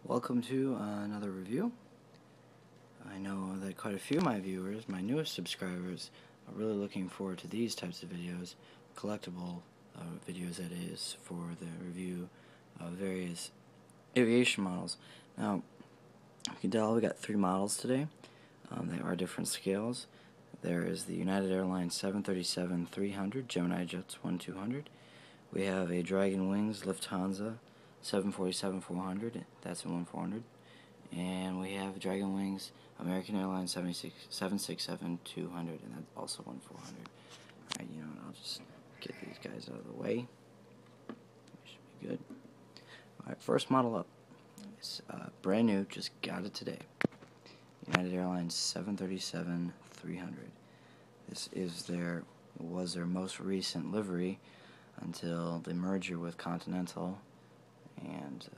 Welcome to another review. I know that quite a few of my viewers, my newest subscribers, are really looking forward to these types of videos, collectible videos that is, for the review of various aviation models. Now, you can tell we got 3 models today. They are different scales. There is the United Airlines 737-300, Gemini Jets 1-200. We have a Dragon Wings Lufthansa 747-400, that's a 1-400, and we have Dragon Wings American Airlines 767-200, and that's also 1-400. Alright, I'll just get these guys out of the way. Should be good. Alright, first model up. It's brand new, just got it today. United Airlines 737-300. This is was their most recent livery until the merger with Continental. And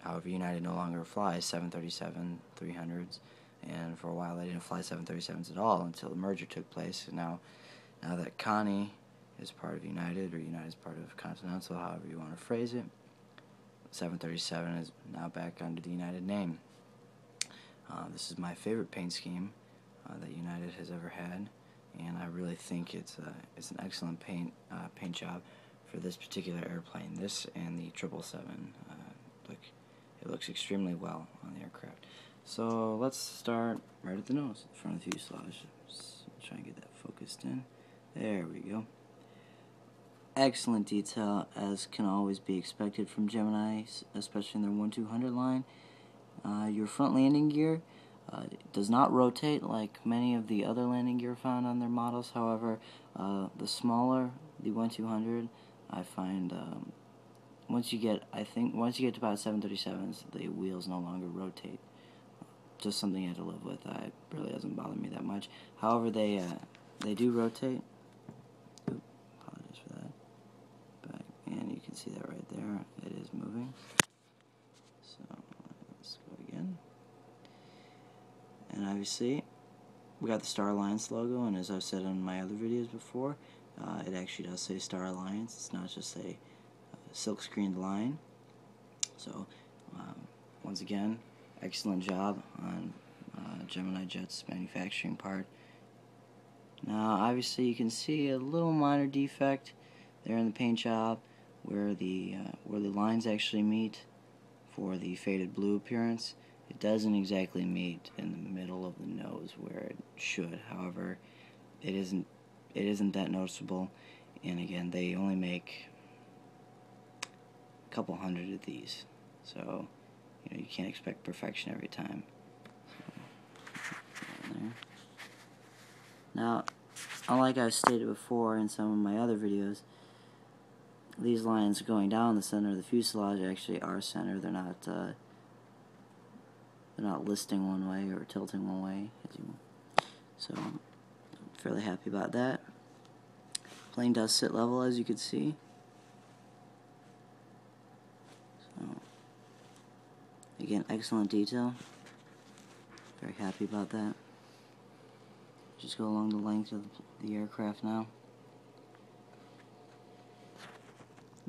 however, United no longer flies 737-300s, and for a while they didn't fly 737s at all until the merger took place. And now that Connie is part of United, or United is part of Continental, however you want to phrase it, 737 is now back under the United name. This is my favorite paint scheme that United has ever had, and I really think it's an excellent paint job for this particular airplane. This and the 777, it looks extremely well on the aircraft. So let's start right at the nose, in front of the fuselage. Just try and get that focused in. There we go. Excellent detail, as can always be expected from Gemini, especially in their 1-200 line. Your front landing gear does not rotate like many of the other landing gear found on their models. However, the smaller, the 1-200, I find once you get to about 737s, the wheels no longer rotate. Just something you have to live with. It really doesn't bother me that much. However, they do rotate. Oop, apologize for that. And you can see that right there. It is moving. So let's go again. And obviously, we got the Star Alliance logo, and as I've said in my other videos before, it actually does say Star Alliance. It's not just a silk screened line. So, once again, excellent job on Gemini Jets manufacturing part. Now, obviously, you can see a little minor defect there in the paint job where the lines actually meet for the faded blue appearance. It doesn't exactly meet in the middle of the nose where it should. However, it isn't that noticeable, and again, they only make a couple hundred of these, so you can't expect perfection every time. So, there. Now, unlike I've stated before in some of my other videos, these lines going down the center of the fuselage actually are center. They're not listing one way or tilting one way, so I'm fairly happy about that. Plane does sit level, as you can see. So, again, excellent detail. Very happy about that. Just go along the length of the aircraft now.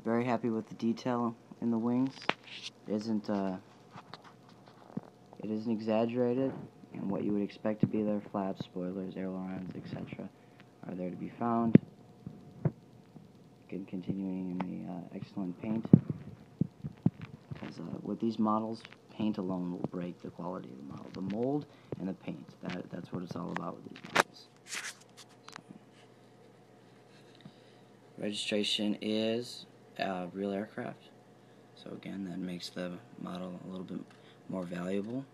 Very happy with the detail in the wings. It isn't exaggerated, and what you would expect to be their flaps, spoilers, ailerons, etc. are there to be found. Again, continuing in the excellent paint, because with these models, paint alone will break the quality of the model. The mold and the paint, that's what it's all about with these models. Registration is real aircraft, so again, that makes the model a little bit more valuable.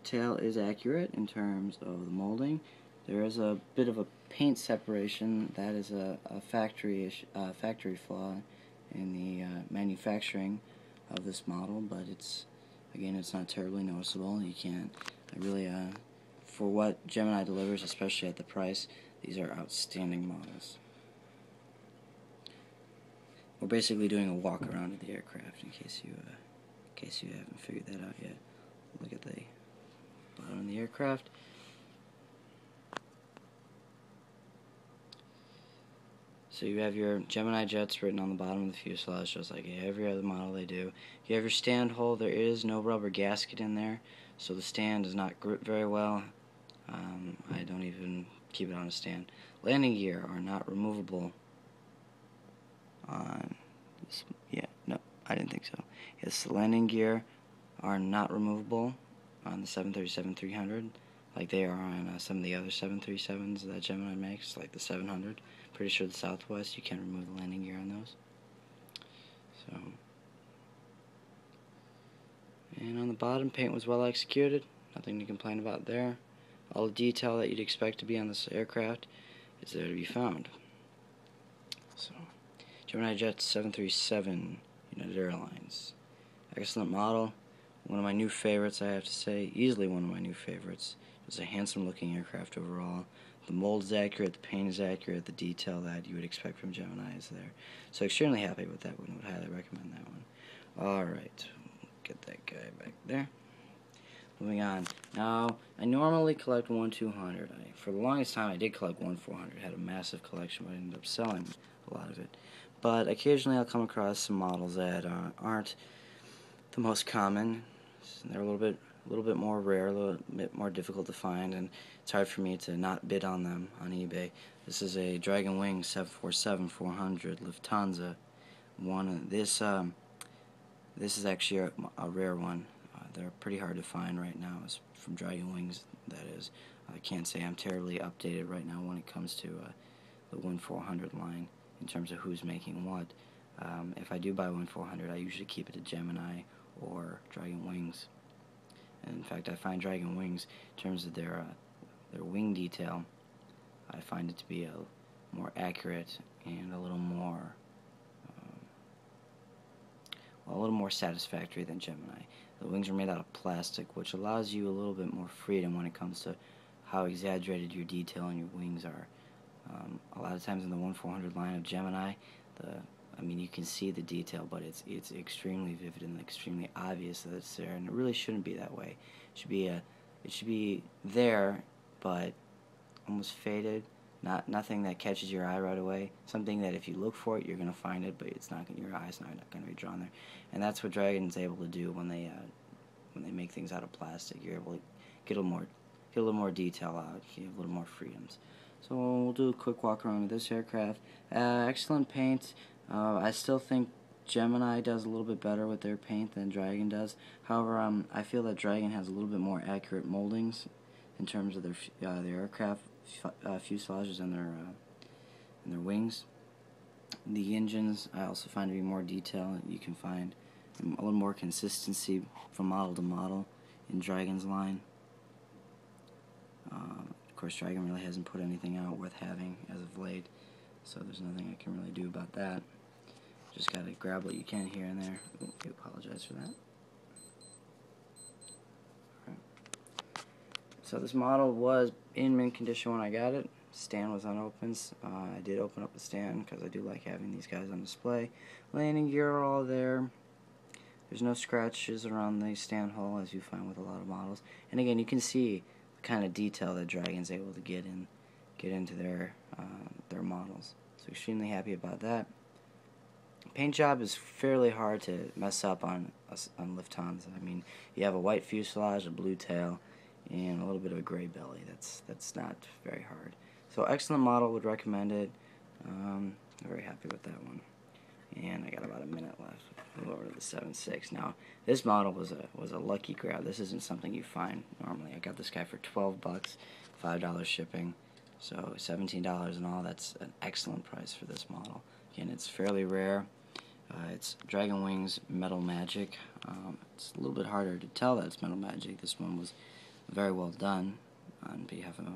Tail is accurate in terms of the molding. There is a bit of a paint separation. That is a factory flaw in the manufacturing of this model, but it's not terribly noticeable. You can't really, for what Gemini delivers, especially at the price, these are outstanding models. We're basically doing a walk around of the aircraft, in case you haven't figured that out yet. Look at the bottom of the aircraft. So you have your Gemini Jets written on the bottom of the fuselage, just like every other model they do. You have your stand hole. There is no rubber gasket in there, so the stand does not grip very well. I don't even keep it on a stand. Landing gear are not removable on this. Yeah, no, I didn't think so. Yes, the landing gear are not removable on the 737-300 like they are on some of the other 737s that Gemini makes, like the 700. Pretty sure the Southwest, you can't remove the landing gear on those. So, and on the bottom, paint was well executed. Nothing to complain about there. All the detail that you'd expect to be on this aircraft is there to be found. So, Gemini Jets 737, United Airlines. Excellent model. One of my new favorites, I have to say. Easily one of my new favorites. It's a handsome looking aircraft overall. The mold is accurate, the paint is accurate, the detail that you would expect from Gemini is there. So extremely happy with that one. Would highly recommend that one. Alright, get that guy back there. Moving on. Now, I normally collect 1-200. For the longest time, I did collect 1-400. I had a massive collection, but I ended up selling a lot of it. But occasionally, I'll come across some models that aren't the most common. They're a little bit more rare, a little bit more difficult to find, and it's hard for me to not bid on them on eBay. This is a Dragon Wing 747-400 Lufthansa. This is actually a rare one. They're pretty hard to find right now. It's from Dragon Wings, that is. I can't say I'm terribly updated right now when it comes to the 1-400 line in terms of who's making what. If I do buy 1-400, I usually keep it at Gemini or Dragon Wings. And in fact, I find Dragon Wings, in terms of their wing detail, I find it to be a more accurate and a little more satisfactory than Gemini. The wings are made out of plastic, which allows you a little bit more freedom when it comes to how exaggerated your detail on your wings are. A lot of times in the 1-400 line of Gemini, you can see the detail, but it's extremely vivid and extremely obvious that it's there, and it really shouldn't be that way. It should be there, but almost faded. Nothing that catches your eye right away. Something that if you look for it, you're gonna find it, but your eye's not gonna be drawn there. And that's what Dragon's able to do when they make things out of plastic. You're able to get a little more detail out. You have a little more freedoms. So we'll do a quick walk around with this aircraft. Excellent paint. I still think Gemini does a little bit better with their paint than Dragon does. However, I feel that Dragon has a little bit more accurate moldings in terms of their aircraft fuselages and their wings. The engines I also find to be more detailed. You can find a little more consistency from model to model in Dragon's line. Of course, Dragon really hasn't put anything out worth having as of late, so there's nothing I can really do about that. Just gotta grab what you can here and there. I apologize for that. Alright. So this model was in mint condition when I got it. Stand was unopened. I did open up the stand because I do like having these guys on display. Landing gear are all there. There's no scratches around the stand hole as you find with a lot of models. And again, you can see the kind of detail that Dragon's able to get into their models. So extremely happy about that. Paint job is fairly hard to mess up on Lufthansa. You have a white fuselage, a blue tail, and a little bit of a gray belly. That's not very hard. So excellent model, would recommend it. Very happy with that one. And I got about a minute left. We'll go over to the 7.6. Now, this model was a lucky grab. This isn't something you find normally. I got this guy for $12, $5 shipping, so $17 in all. That's an excellent price for this model. Again, it's fairly rare. It's Dragon Wings Metal Magic. It's a little bit harder to tell that it's Metal Magic. This one was very well done on behalf of the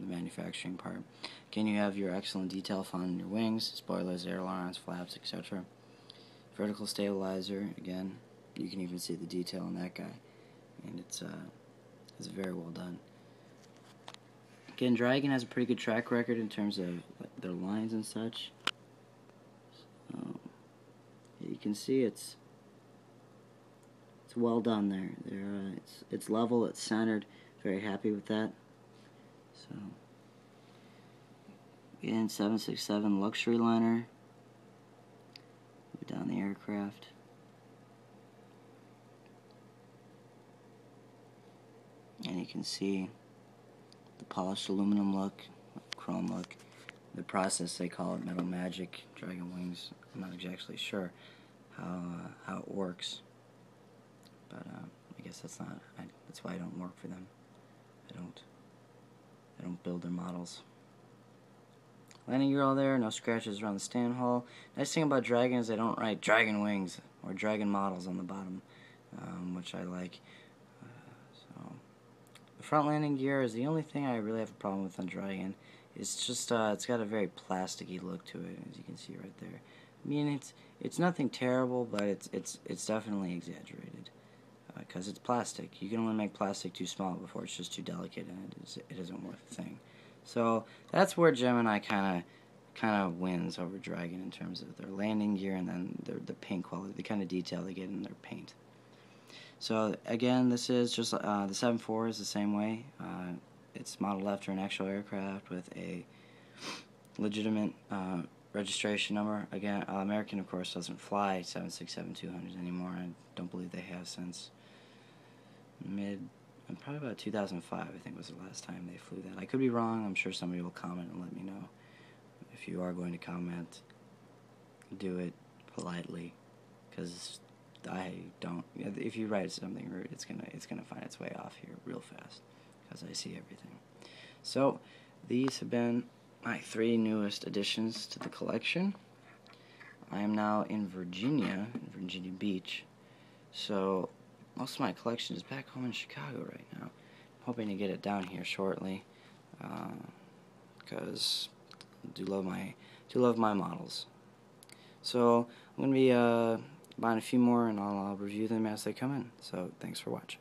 manufacturing part. Again, you have your excellent detail found in your wings, spoilers, ailerons, flaps, etc. Vertical stabilizer. Again, you can even see the detail on that guy, and it's very well done. Again, Dragon has a pretty good track record in terms of their lines and such. So, you can see it's well done there. It's level, it's centered. Very happy with that. So Again, 767 luxury liner. Move down the aircraft. And you can see the polished aluminum look, chrome look. The process, they call it metal magic, dragon wings. I'm not exactly sure how it works, but I guess that's why I don't work for them. I don't build their models. Landing gear all there, no scratches around the stand hole. Nice thing about Dragon is they don't write Dragon wings or Dragon models on the bottom, which I like. So the front landing gear is the only thing I really have a problem with on Dragon. It's just it's got a very plasticky look to it, as you can see right there. I mean, it's nothing terrible, but it's definitely exaggerated because it's plastic. You can only make plastic too small before it's just too delicate and it isn't worth a thing. So that's where Gemini kind of wins over Dragon in terms of their landing gear and then the paint quality, the kind of detail they get in their paint. So again, this is just the 7.4 is the same way. It's modeled after an actual aircraft with a legitimate registration number. Again, American, of course, doesn't fly 767-200s anymore. I don't believe they have since probably about 2005, I think was the last time they flew that. I could be wrong. I'm sure somebody will comment and let me know. If you are going to comment, do it politely, because I don't. If you write something rude, it's gonna find its way off here real fast, because I see everything. So these have been my 3 newest additions to the collection. I am now in Virginia Beach, so most of my collection is back home in Chicago right now. I'm hoping to get it down here shortly, because I do love my models. So I'm going to be buying a few more, and I'll review them as they come in. So thanks for watching.